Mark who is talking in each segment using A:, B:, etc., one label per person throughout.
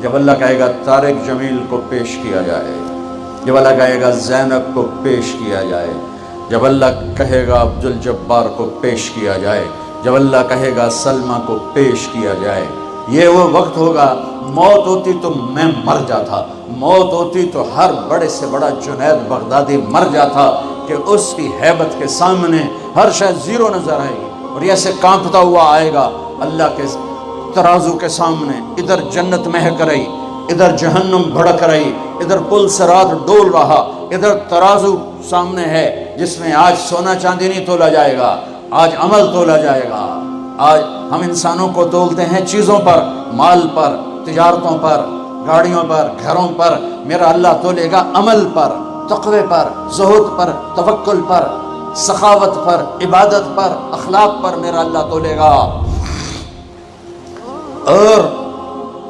A: جب اللہ کہے گا طارق جمیل کو پیش کیا جائے، جب اللہ کہے گا زینب کو پیش کیا جائے، جب اللہ کہے گا عبدالجبار کو پیش کیا جائے، جب اللہ کہے گا سلمہ کو پیش کیا جائے، یہ وہ وقت ہوگا. موت ہوتی تو میں مر جاتا، موت ہوتی تو ہر بڑے سے بڑا جنید بغدادی مر جاتا کہ اس کی ہیبت کے سامنے ہر شے زیرو نظر آئے گی، اور یہ ایسے کانپتا ہوا آئے گا اللہ کے ترازو کے سامنے. ادھر جنت مہک رہی، ادھر جہنم بھڑک رہی، ادھر پل صراط ڈول رہا، ادھر ترازو سامنے ہے جس میں آج سونا چاندی نہیں تولا جائے گا، آج عمل تولا جائے گا. آج ہم انسانوں کو تولتے ہیں چیزوں پر، مال پر، تجارتوں پر، گاڑیوں پر، گھروں پر. میرا اللہ تولے گا عمل پر، تقوی پر، زہد پر، توکل پر، سخاوت پر، عبادت پر، اخلاق پر میرا اللہ تولے گا. اور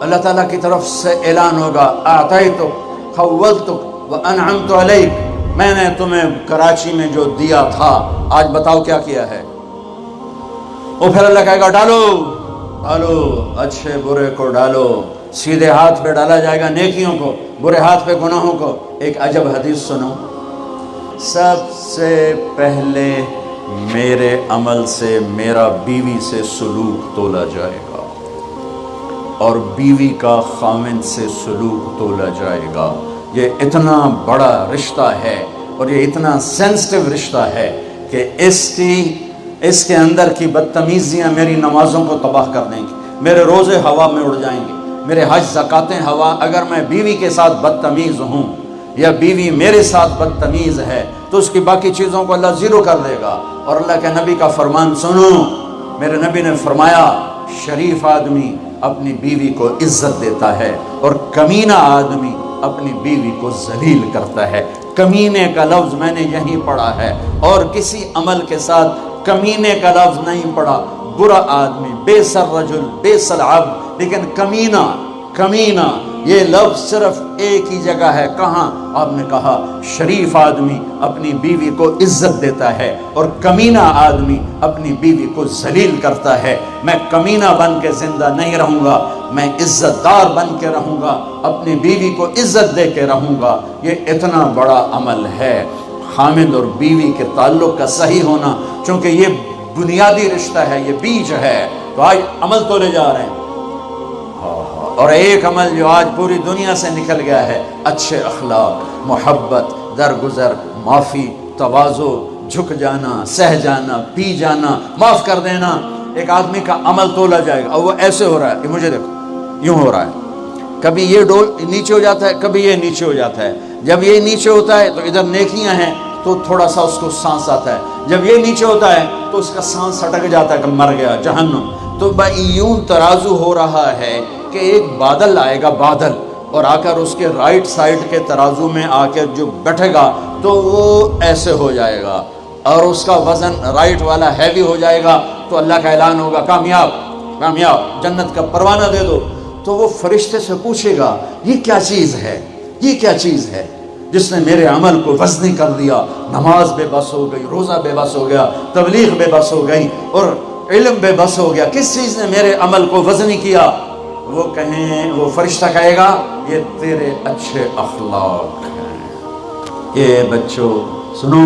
A: اللہ تعالیٰ کی طرف سے اعلان ہوگا اعطیتک خولتک وانعمت علیک، میں نے تمہیں کراچی میں جو دیا تھا آج بتاؤ کیا کیا ہے. اور پھر اللہ کہے گا ڈالو ڈالو، اچھے برے کو ڈالو. سیدھے ہاتھ پہ ڈالا جائے گا نیکیوں کو، برے ہاتھ پہ گناہوں کو. ایک عجب حدیث سنو، سب سے پہلے میرے عمل سے میرا بیوی سے سلوک تولا جائے گا، اور بیوی کا خاوند سے سلوک تولا جائے گا. یہ اتنا بڑا رشتہ ہے اور یہ اتنا سینسٹیو رشتہ ہے کہ اس کے اندر کی بدتمیزیاں میری نمازوں کو تباہ کر دیں گی، میرے روزے ہوا میں اڑ جائیں گے، میرے حج زکاتیں ہوا. اگر میں بیوی کے ساتھ بدتمیز ہوں یا بیوی میرے ساتھ بدتمیز ہے تو اس کی باقی چیزوں کو اللہ زیرو کر دے گا. اور اللہ کے نبی کا فرمان سنو، میرے نبی نے فرمایا شریف آدمی اپنی بیوی کو عزت دیتا ہے اور کمینہ آدمی اپنی بیوی کو ذلیل کرتا ہے. کمینے کا لفظ میں نے یہیں پڑھا ہے اور کسی عمل کے ساتھ کمینے کا لفظ نہیں پڑھا. برا آدمی، بے سر رجل، بے سر عبد، لیکن کمینہ یہ لفظ صرف ایک ہی جگہ ہے. کہاں؟ آپ نے کہا شریف آدمی اپنی بیوی کو عزت دیتا ہے اور کمینہ آدمی اپنی بیوی کو ذلیل کرتا ہے. میں کمینہ بن کے زندہ نہیں رہوں گا، میں عزت دار بن کے رہوں گا، اپنی بیوی کو عزت دے کے رہوں گا. یہ اتنا بڑا عمل ہے خامد اور بیوی کے تعلق کا صحیح ہونا، چونکہ یہ بنیادی رشتہ ہے، یہ بیج ہے. تو آج عمل تولے جا رہے ہیں، اور ایک عمل جو آج پوری دنیا سے نکل گیا ہے، اچھے اخلاق، محبت، درگزر، معافی، تواضع، جھک جانا، سہ جانا، پی جانا، معاف کر دینا. ایک آدمی کا عمل تولا جائے گا اور وہ ایسے ہو رہا ہے، یہ مجھے دیکھو یوں ہو رہا ہے، کبھی یہ ڈول نیچے ہو جاتا ہے، کبھی یہ نیچے ہو جاتا ہے. جب یہ نیچے ہوتا ہے تو ادھر نیکیاں ہیں تو تھوڑا سا اس کو سانس آتا ہے، جب یہ نیچے ہوتا ہے تو اس کا سانس سٹک جاتا ہے کہ مر گیا جہنم. تو یوں ترازو ہو رہا ہے کہ ایک بادل آئے گا، بادل، اور آ کر اس کے رائٹ سائڈ کے ترازو میں آ کے جو بیٹھے گا تو وہ ایسے ہو جائے گا اور اس کا وزن رائٹ والا ہیوی ہو جائے گا. تو اللہ کا اعلان ہوگا کامیاب کامیاب، جنت کا پروانہ دے دو. تو وہ فرشتے سے پوچھے گا یہ کیا چیز ہے، یہ کیا چیز ہے جس نے میرے عمل کو وزنی کر دیا. نماز بے بس ہو گئی، روزہ بے بس ہو گیا، تبلیغ بے بس ہو گئی اور علم بے بس ہو گیا. کس چیز نے میرے عمل کو وزنی کیا؟ وہ فرشتہ کہے گا یہ تیرے اچھے اخلاق ہیں. یہ بچوں سنو،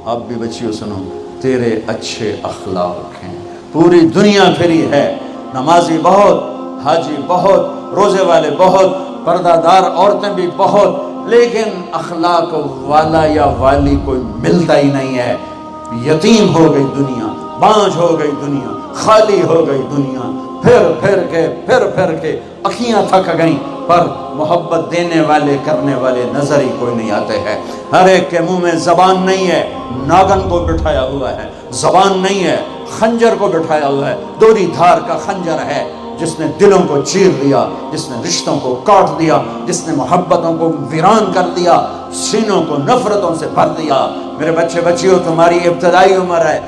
A: آپ بھی بچیوں سنو، تیرے اچھے اخلاق ہیں. پوری دنیا پھری ہے، نمازی بہت، حاجی بہت، روزے والے بہت، پردہ دار عورتیں بھی بہت، لیکن اخلاق والا یا والی کوئی ملتا ہی نہیں ہے. یتیم ہو گئی دنیا، بانجھ ہو گئی دنیا، خالی ہو گئی دنیا. پھر کے اکھیاں تھک گئیں، پر محبت دینے والے کرنے والے نظر ہی کوئی نہیں آتے ہیں. ہر ایک کے منہ میں زبان نہیں ہے، ناگن کو بٹھایا ہوا ہے، زبان نہیں ہے، خنجر کو بٹھایا ہوا ہے. دوری دھار کا خنجر ہے جس نے دلوں کو چیر دیا، جس نے رشتوں کو کاٹ دیا، جس نے محبتوں کو ویران کر دیا، سینوں کو نفرتوں سے بھر دیا. میرے بچے بچیوں، تمہاری ابتدائی عمر ہے،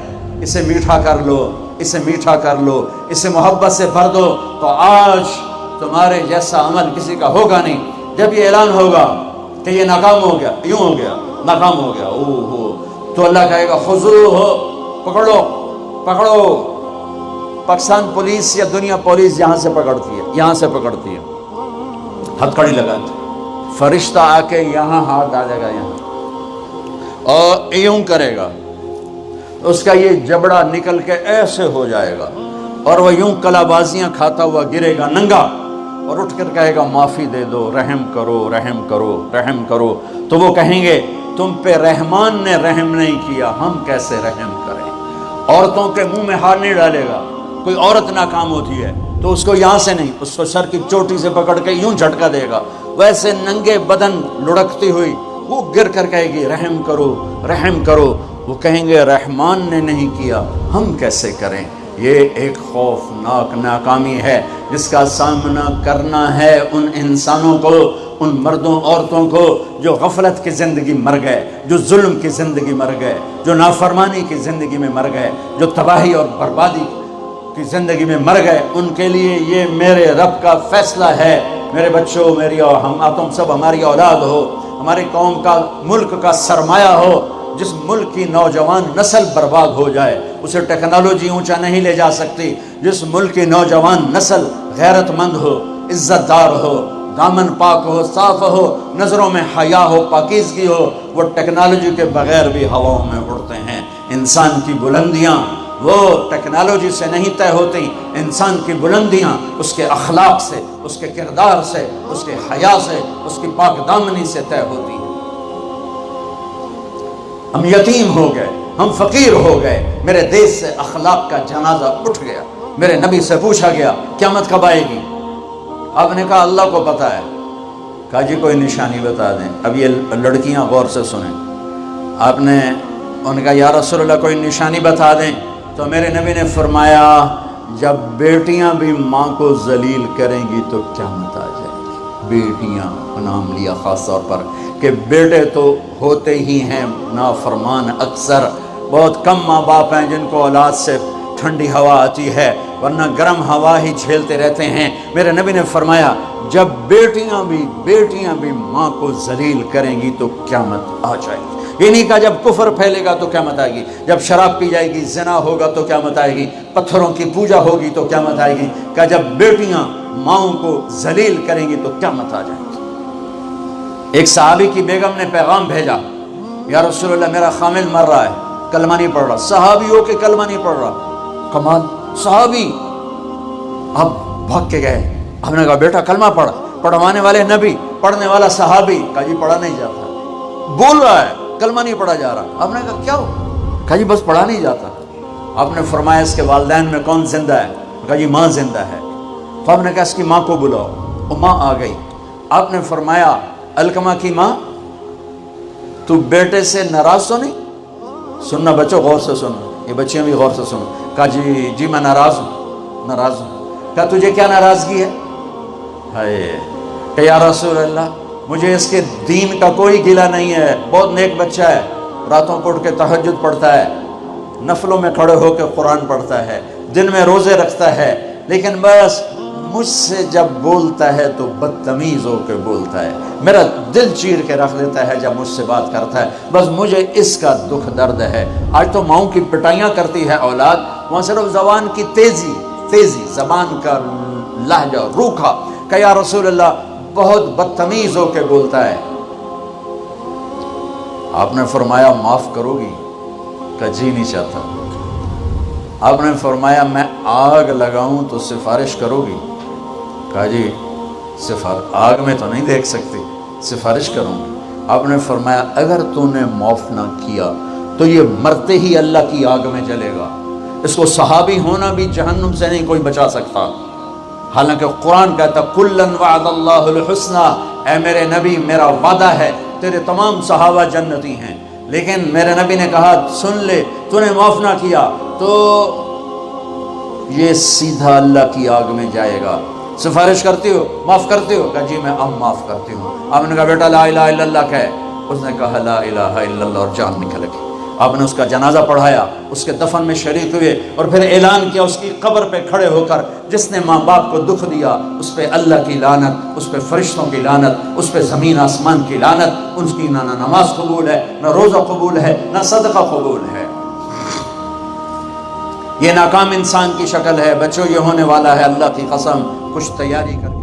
A: اسے میٹھا کر لو، اسے میٹھا کر لو، اسے محبت سے بھر دو، تو آج تمہارے جیسا عمل کسی کا ہوگا نہیں. جب یہ اعلان ہوگا کہ یہ ناکام ہو گیا، یوں ہو گیا، ناکام ہو گیا، تو اللہ کہے گا خذوہ، پکڑو. پاکستان پولیس یا دنیا پولیس یہاں سے پکڑتی ہے، ہتھکڑی لگاتے، فرشتہ آ کے یہاں ہاتھ ڈالے گا یہاں اور یوں کرے گا، اس کا یہ جبڑا نکل کے ایسے ہو جائے گا اور وہ یوں کلا بازیاں کھاتا ہوا گرے گا ننگا اور اٹھ کر کہے گا معافی دے دو، رحم کرو رحم کرو رحم کرو۔ تو وہ کہیں گے تم پہ رحمان نے رحم نہیں کیا، ہم کیسے رحم کریں۔ عورتوں کے منہ میں ہاتھ نہیں ڈالے گا، کوئی عورت ناکام ہوتی ہے تو اس کو یہاں سے نہیں، اس کو سر کی چوٹی سے پکڑ کے یوں جھٹکا دے گا، ویسے ننگے بدن لڑکتی ہوئی وہ گر کر کہے گی رحم کرو رحم کرو۔ وہ کہیں گے رحمان نے نہیں کیا، ہم کیسے کریں۔ یہ ایک خوفناک ناکامی ہے جس کا سامنا کرنا ہے ان انسانوں کو، ان مردوں عورتوں کو جو غفلت کی زندگی مر گئے، جو ظلم کی زندگی مر گئے، جو نافرمانی کی زندگی میں مر گئے، جو تباہی اور بربادی کی زندگی میں مر گئے۔ ان کے لیے یہ میرے رب کا فیصلہ ہے، میرے بچوں، میری اور تم سب ہماری اولاد ہو، ہماری قوم کا ملک کا سرمایہ ہو۔ جس ملک کی نوجوان نسل برباد ہو جائے اسے ٹیکنالوجی اونچا نہیں لے جا سکتی۔ جس ملک کی نوجوان نسل غیرت مند ہو، عزت دار ہو، دامن پاک ہو، صاف ہو، نظروں میں حیا ہو، پاکیزگی ہو، وہ ٹیکنالوجی کے بغیر بھی ہواؤں میں اڑتے ہیں۔ انسان کی بلندیاں وہ ٹیکنالوجی سے نہیں طے ہوتی، انسان کی بلندیاں اس کے اخلاق سے، اس کے کردار سے، اس کے حیا سے، اس کی پاک دامنی سے طے ہوتی ہیں۔ ہم یتیم ہو گئے، ہم فقیر ہو گئے، میرے دیش سے اخلاق کا جنازہ اٹھ گیا۔ میرے نبی سے پوچھا گیا قیامت کب آئے گی؟ آپ نے کہا اللہ کو پتہ ہے۔ کہا جی کوئی نشانی بتا دیں۔ اب یہ لڑکیاں غور سے سنیں۔ آپ نے ان کا یا رسول اللہ کوئی نشانی بتا دیں، تو میرے نبی نے فرمایا جب بیٹیاں بھی ماں کو ذلیل کریں گی تو قیامت آ جائے گی۔ بیٹیاں نام لیا خاص طور پر کہ بیٹے تو ہوتے ہی ہیں نافرمان، اکثر بہت کم ماں باپ ہیں جن کو اولاد سے ٹھنڈی ہوا آتی ہے، ورنہ گرم ہوا ہی جھیلتے رہتے ہیں۔ میرے نبی نے فرمایا جب بیٹیاں بھی ماں کو ذلیل کریں گی تو قیامت آ جائے گی۔ یہ نہیں کہا جب کفر پھیلے گا تو قیامت آئے گی، جب شراب پی جائے گی، زنا ہوگا تو قیامت آئے گی، پتھروں کی پوجا ہوگی تو قیامت آئے گی۔ کہا جب بیٹیاں ماؤں کو ذلیل کریں گی تو قیامت آ جائے گی۔ ایک صحابی کی بیگم نے پیغام بھیجا، یا رسول اللہ میرا خامد مر رہا ہے، کلمہ نہیں پڑھ رہا۔ صحابی ہو کے کلمہ نہیں پڑھ رہا، کمال صحابی۔ اب بھاگ کے گئے، ہم نے کہا بیٹا کلمہ پڑھ، پڑھوانے والے نبی، پڑھنے والا صحابی۔ کہا جی پڑھا نہیں جاتا، بول رہا ہے کلمہ نہیں پڑھا جا رہا۔ ہم نے کہا کیا ہو؟ کہا جی بس پڑھا نہیں جاتا۔ آپ نے فرمایا اس کے والدین میں کون زندہ ہے؟ کہا جی ماں زندہ ہے۔ تو آپ نے کہا اس کی ماں کو بلاؤ، وہ ماں آ گئی۔ آپ نے فرمایا علقمہ کی ماں تو بیٹے سے ناراض تو نہیں؟ سننا بچوں غور سے سننا، یہ بچیاں بھی غور سے سنو۔ کہا جی میں ناراض ہوں۔ کہا تجھے کیا ناراضگی ہے؟ ہائے کہ یا رسول اللہ مجھے اس کے دین کا کوئی گلہ نہیں ہے، بہت نیک بچہ ہے، راتوں کو اٹھ کے تہجد پڑھتا ہے، نفلوں میں کھڑے ہو کے قرآن پڑھتا ہے، دن میں روزے رکھتا ہے، لیکن بس مجھ سے جب بولتا ہے تو بدتمیز ہو کے بولتا ہے، میرا دل چیر کے رکھ دیتا ہے جب مجھ سے بات کرتا ہے، بس مجھے اس کا دکھ درد ہے۔ آج تو ماؤں کی پٹائیاں کرتی ہے اولاد، وہاں صرف زبان کی تیزی، زبان کا لہجہ روکھا کہ یا رسول اللہ بہت بدتمیز ہو کے بولتا ہے۔ آپ نے فرمایا معاف کرو گی؟ کہ جی نہیں چاہتا۔ آپ نے فرمایا میں آگ لگاؤں تو سفارش کرو گی؟ کہا جی آگ میں تو نہیں دیکھ سکتی، سفارش کروں گی۔ آپ نے فرمایا اگر تو نے معاف نہ کیا تو یہ مرتے ہی اللہ کی آگ میں جلے گا، اس کو صحابی ہونا بھی جہنم سے نہیں کوئی بچا سکتا۔ حالانکہ قرآن کہتا کلن وعد اللہ الحسنى، اے میرے نبی میرا وعدہ ہے تیرے تمام صحابہ جنتی ہیں، لیکن میرے نبی نے کہا سن لے تو نے معاف نہ کیا تو یہ سیدھا اللہ کی آگ میں جائے گا۔ سفارش کرتی ہو، معاف کرتی ہو؟ کہا جی میں اب معاف کرتی ہوں۔ آپ نے کہا بیٹا لا الہ الا اللہ کہے، اس نے کہا لا الہ الا اللہ اور جان نکل گئی۔ آپ نے اس کا جنازہ پڑھایا، اس کے دفن میں شریک ہوئے اور پھر اعلان کیا اس کی قبر پہ کھڑے ہو کر جس نے ماں باپ کو دکھ دیا اس پہ اللہ کی لعنت، اس پہ فرشتوں کی لعنت، اس پہ زمین آسمان کی لعنت، ان کی نہ نماز قبول ہے، نہ روزہ قبول ہے، نہ صدقہ قبول ہے۔ یہ ناکام انسان کی شکل ہے۔ بچوں یہ ہونے والا ہے، اللہ کی قسم کچھ تیاری کر